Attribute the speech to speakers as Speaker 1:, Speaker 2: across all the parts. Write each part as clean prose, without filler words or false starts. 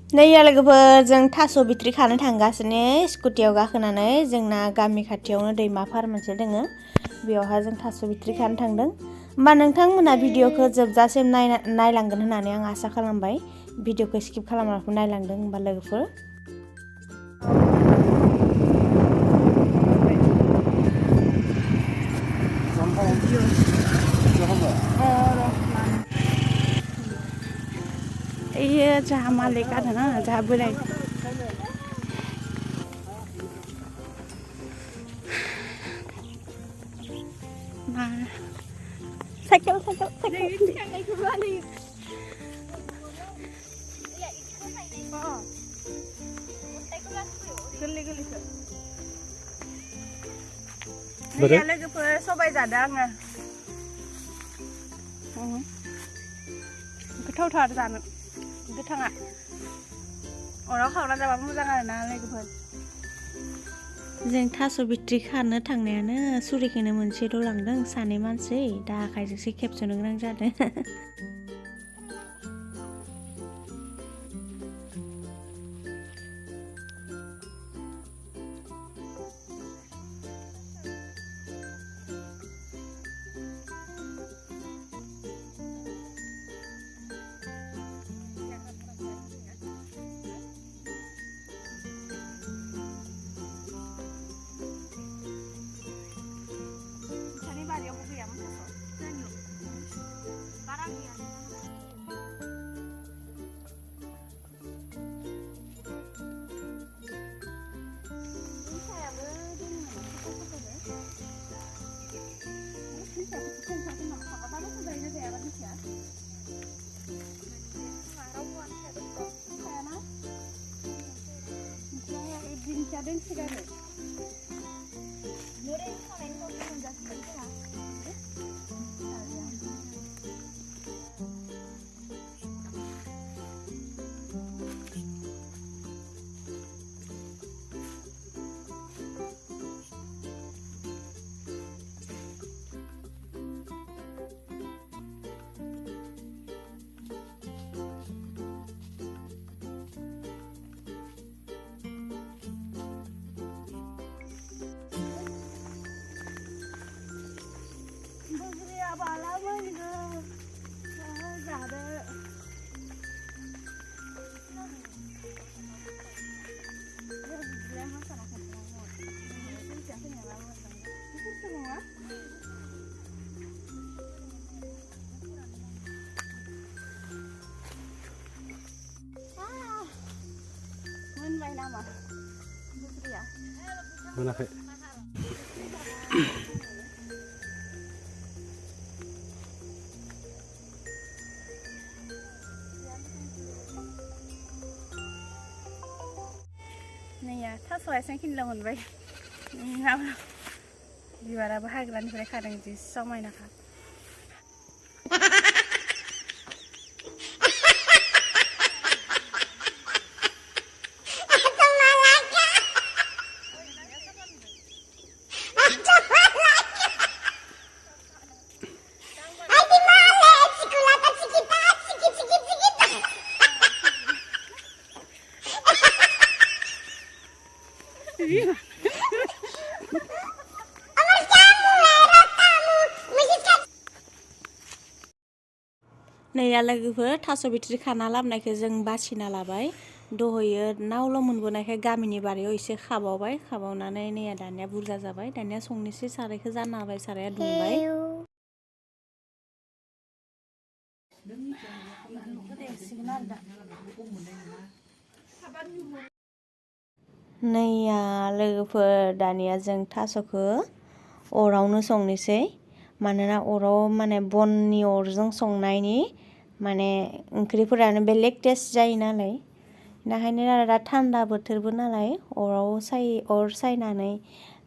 Speaker 1: नै लोगोफोर जों थास' बिथ्रि खानो थांगासिनो स्कुटियाव गाखोनानै जोंना गामि खाथियावनो दैमा फार मोनसे दोङो बेयावहा जों थास' बिथ्रि खानो थांदों होमबा नोंथांमोना भिडिअखौ जोबजासिम नायलांगोन होननानै आं आसा खालामबाय भिडिअखौ स्किप खालामालाखै नायलांदों होमबा लोगोफोर iya jaha malik ada na jaha boleh nah cycle iya लोगोफोर सबाय जादों आङो गोथावथार जानो गोथाङा अराव खावना जाबा मोजां आरोना लोगोफोर जों थास' बिथ्रि खानो थांनायानो सुरिखौनो मोनसेल' लांदों सानै मानसि दा आखाइजोंसो खेबस'नो गोनां जादों
Speaker 2: मोनाखै
Speaker 1: नैया थास' आथिं खिनिल' मोनबाय बिबाराबो हाग्रानिफ्राय खादों जि समायनाखा नैया लोगोफोर थास' बिथ्रि खाना लाबोनायखौ जों बासिना लाबाय दहयो नावल' मोनबोनायखाय गामिनि बारियाव एसे खाबावबाय खाबावनानै नैया दानिया बुरजा जाबाय दानिया संनोसै सारायखौ जानना होबाय साराया दुंबाय नैया लोगोफोर दानिया जों थास'खौ अरावनो संनोसै मानोना अराव माने बननि अरजों संनायनि माने ओंख्रिफोरानो बेलेग टेस्ट जायो नालाय बेनिखायनो दा थान्दा बोथोरबो नालाय अर सायनानै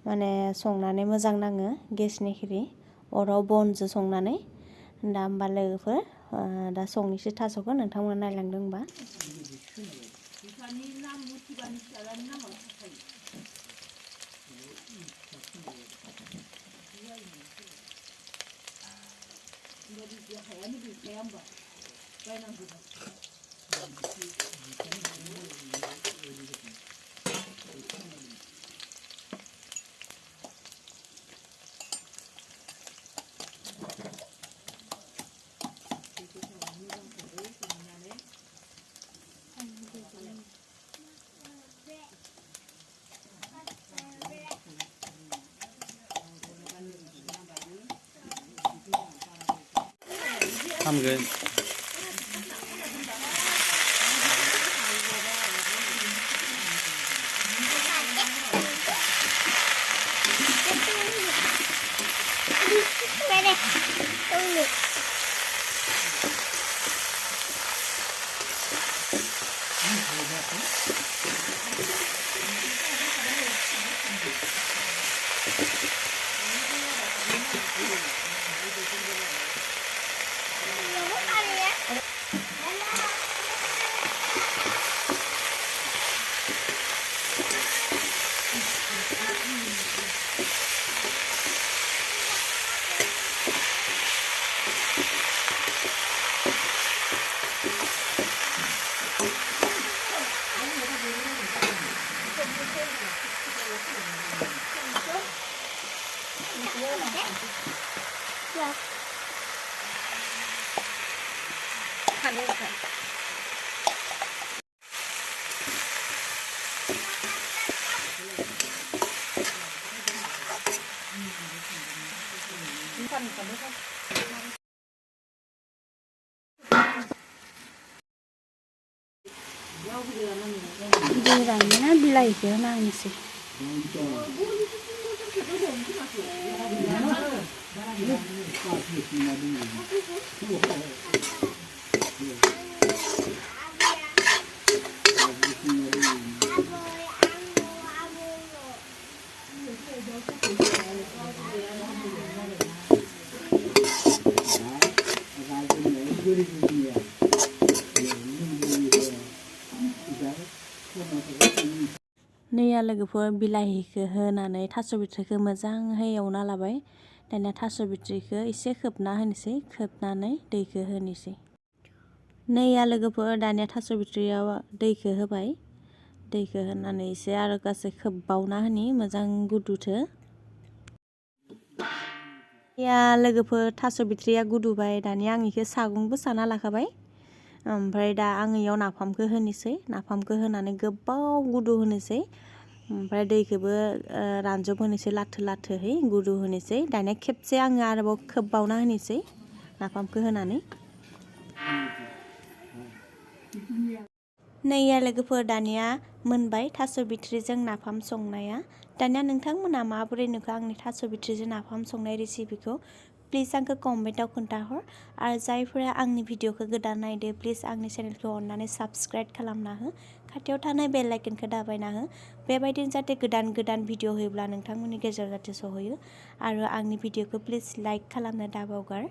Speaker 1: माने संनानै मोजां नाङो गेसनिख्रुइ अराव बनजों संनानै दा होमबा लोगोफोर दा संनोसै थास'खौ नोंथांमोना नायलांदों होमबा
Speaker 2: खामगोन
Speaker 3: दै रानोना बिलाइखौ होना होनोसै नैया लोगोफोर बिलाहिखौ होनानै थास' बिथ्रिखौ मोजाङै एवना लाबाय दानिया थास' बिथ्रिखौ एसे खोबना होनोसै खोबनानै दैखौ होनोसै नैया लोगोफोर दानिया थास' बिथ्रियाव दैखौ होबाय दैखौ होनानै एसे आरो गासै खोबबावना होनि मोजां गुदुथो या लोगोफोर थास' बिथ्रिया गुदुबाय दानिया आं इखौ सागंबो साना लाखाबाय ओमफ्राय दा आं इयाव नाफामखौ होनोसै नाफामखौ होनानै गोबाव गुदु होनोसै ओमफ्राय दैखौबो रानजब होनोसै लाथो लाथोहै गुदु होनोसै दानिया खेबसे आङो आरोबाव खोबबावना होनोसै नाफामखौ होनानै नैया लोगोफोर दानिया मोनबाय थास' बिथ्रिजों नाफाम संनाया दानिया नोंथांमोना माबोरै नुखो आंनि थास' बिथ्रिजों नाफाम संनाय रेसिपिखौ प्लिज आंखौ कमेन्टाव खोन्थाहर आरो जायफोरा आंनि भिडिअखौ गोदान नायदो प्लिज आंनि चेनेलखौ अननानै साबस्क्राइब खालामना हो खाथियाव थानाय बेल आइकनखौ दाबायना हो बेबायदिनो जाहाथे गोदान गोदान भिडिअ होयोब्ला नोंथांमोननि गेजेराव जाहाथे सहैयो आरो आंनि भिडिअखौ प्लिज लाइक खालामनो दाबावगार